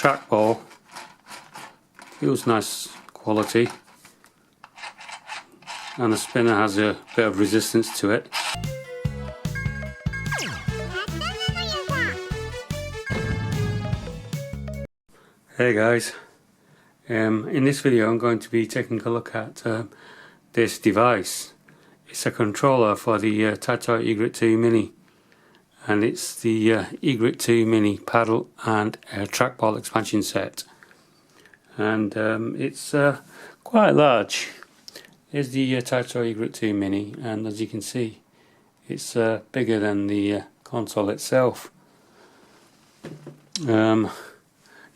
trackball. Feels nice quality, and the spinner has a bit of resistance to it. Hey guys, in this video I'm going to be taking a look at this device. It's a controller for the Taito Egret 2 Mini, and it's the Egret 2 Mini paddle and trackball expansion set, and it's quite large. Here's the Taito Egret 2 Mini, and as you can see it's bigger than the console itself.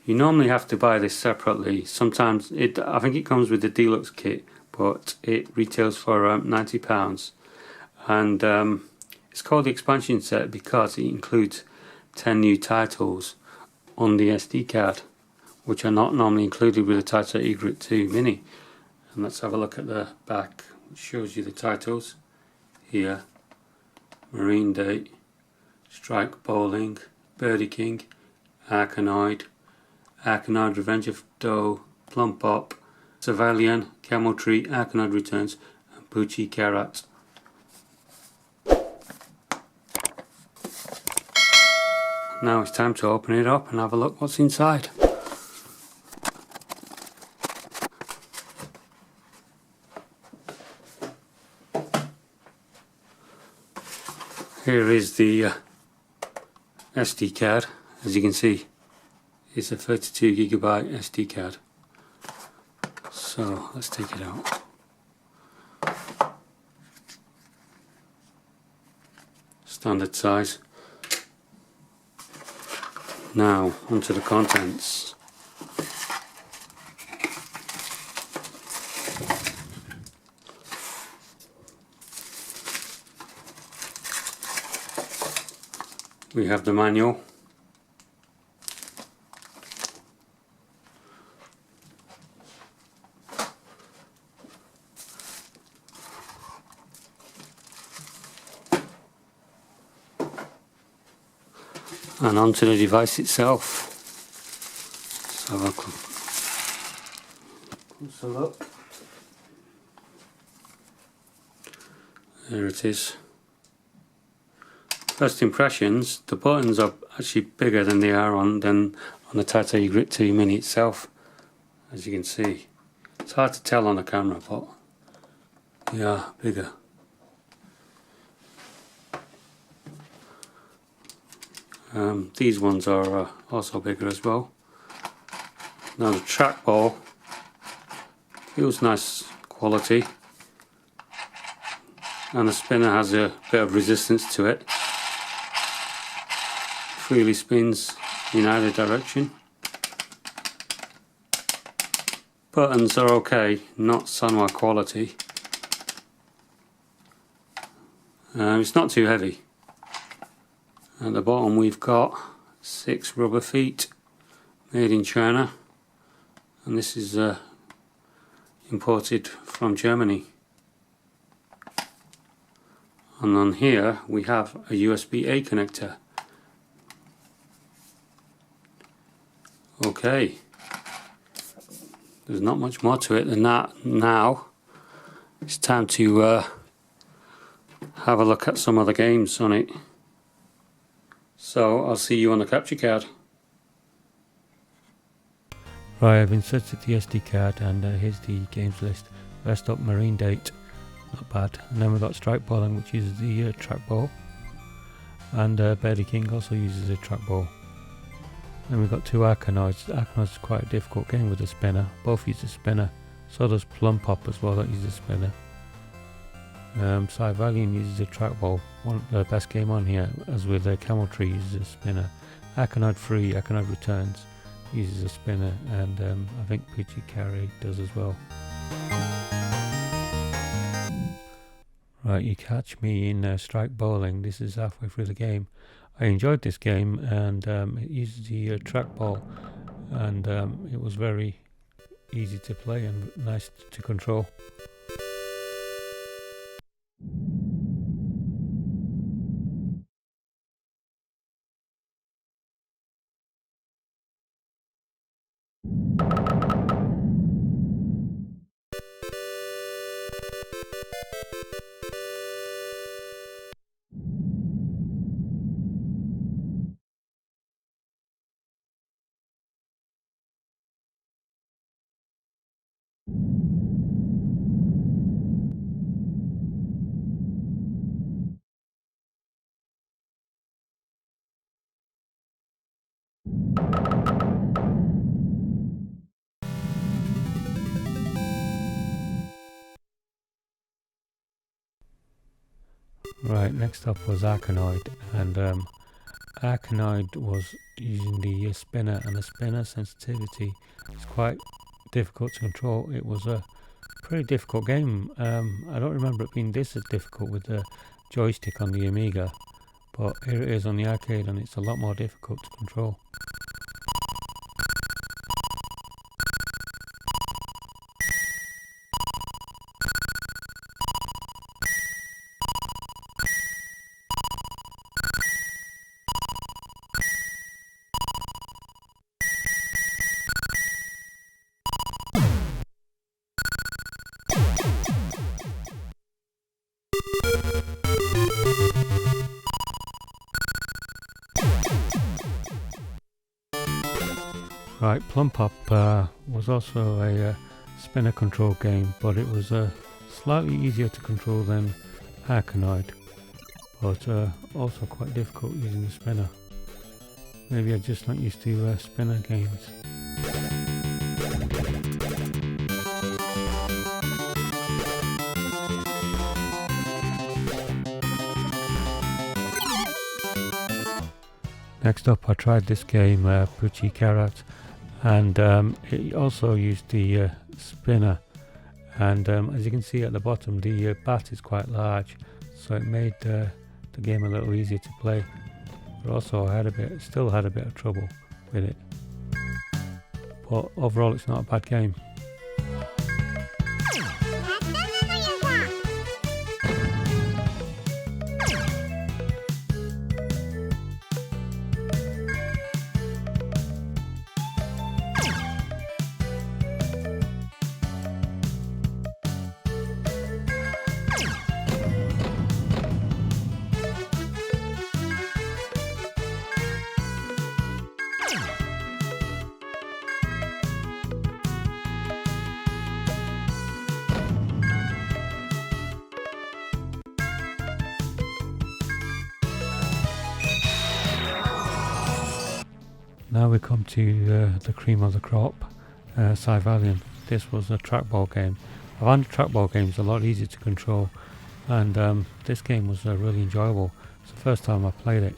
You normally have to buy this separately. Sometimes I think it comes with the deluxe kit, but it retails for £90, and it's called the expansion set because it includes 10 new titles on the SD card, which are not normally included with the Taito Egret 2 Mini. And let's have a look at the back, which shows you the titles here: Marine Date, Strike Bowling, Birdie King, Arkanoid Revenge Doe, Plump Pop, Syvalion, Cameltry, Arkanoid Returns Puchi Carat. Now it's time to open it up and have a look what's inside. Here is the SD card. As you can see, it's a 32GB SD card. So let's take it out. Standard size. Now onto the contents. We have the manual, and onto the device itself. So have a closer look. There it is. First impressions, the buttons are actually bigger than they are on the Taito Egret 2 Mini itself. As you can see, it's hard to tell on the camera, but they are bigger. These ones are also bigger as well. Now the trackball feels nice quality, and the spinner has a bit of resistance to it. Freely spins in either direction. Buttons are okay, not Sanwa quality. It's not too heavy. At the bottom we've got 6 rubber feet made in China, and this is imported from Germany. And on here we have a USB-A connector. Okay, there's not much more to it than that. Now it's time to have a look at some of the games on it. So I'll see you on the capture card. Right, I've inserted the SD card, and here's the games list. First up, Marine Date, not bad. And then we've got Strike Bowling, which uses the trackball, and Birdie King also uses a trackball. Then we've got 2 Arkanoids. Arkanoids is quite a difficult game with a spinner. Both use a spinner. So does Plump Pop as well, that uses a spinner. Syvalion uses a trackball. One of the best game on here, as with Cameltry, uses a spinner. Arkanoid Returns uses a spinner, and I think Puchi Carat does as well. Right, you catch me in Strike Bowling. This is halfway through the game. I enjoyed this game, and it uses the trackball, and it was very easy to play and nice to control. Right, next up was Arkanoid, and Arkanoid was using the spinner, and the spinner sensitivity is quite difficult to control. It was a pretty difficult game. I don't remember it being this difficult with the joystick on the Amiga, but here it is on the arcade, and it's a lot more difficult to control. Right, Plump Pop was also a spinner control game, but it was slightly easier to control than Arkanoid, but also quite difficult using the spinner. Maybe I'm just not used to spinner games. Next up, I tried this game, Puchi Carat, and it also used the spinner, and as you can see at the bottom, the bat is quite large, so it made the game a little easier to play, but also still had a bit of trouble with it. But overall, it's not a bad game. Now we come to the cream of the crop, Syvalion. This was a trackball game. I found trackball games a lot easier to control, and this game was really enjoyable. It's the first time I played it.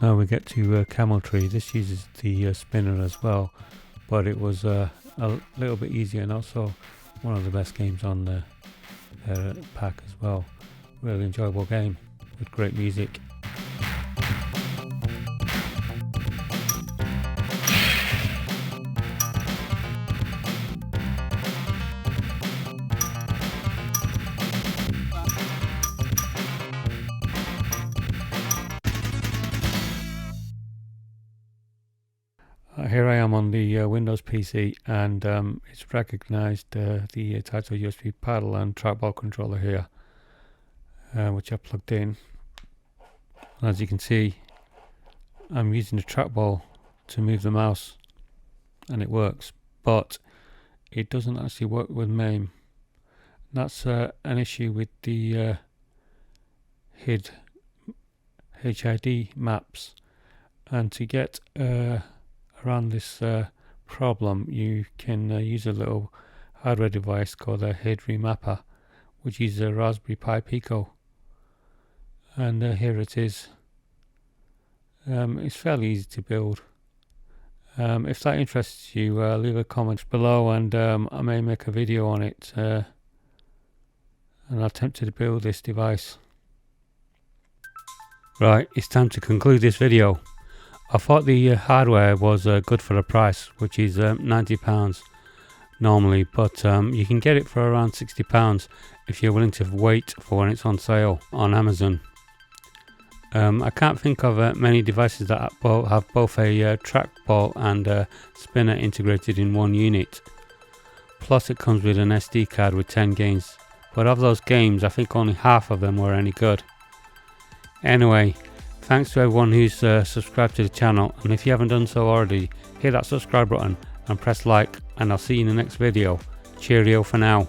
Now we get to Cameltry. This uses the spinner as well, but it was a little bit easier, and also one of the best games on the pack as well. Really enjoyable game with great music. Here I am on the Windows PC, and it's recognized the Taito USB paddle and trackball controller here, which I plugged in. As you can see, I'm using the trackball to move the mouse, and it works, but it doesn't actually work with MAME. That's an issue with the HID maps, and to get around this problem, you can use a little hardware device called a HID Remapper, which uses a Raspberry Pi Pico, and here it is. It's fairly easy to build. If that interests you, leave a comment below, and I may make a video on it, and I'll attempt to build this device. Right, it's time to conclude this video. I thought the hardware was good for the price, which is £90 normally, but you can get it for around £60 if you're willing to wait for when it's on sale on Amazon. I can't think of many devices that have both a trackball and a spinner integrated in one unit. Plus it comes with an SD card with 10 games, but of those games I think only half of them were any good. Anyway, thanks to everyone who's subscribed to the channel, and if you haven't done so already, hit that subscribe button and press like, and I'll see you in the next video. Cheerio for now.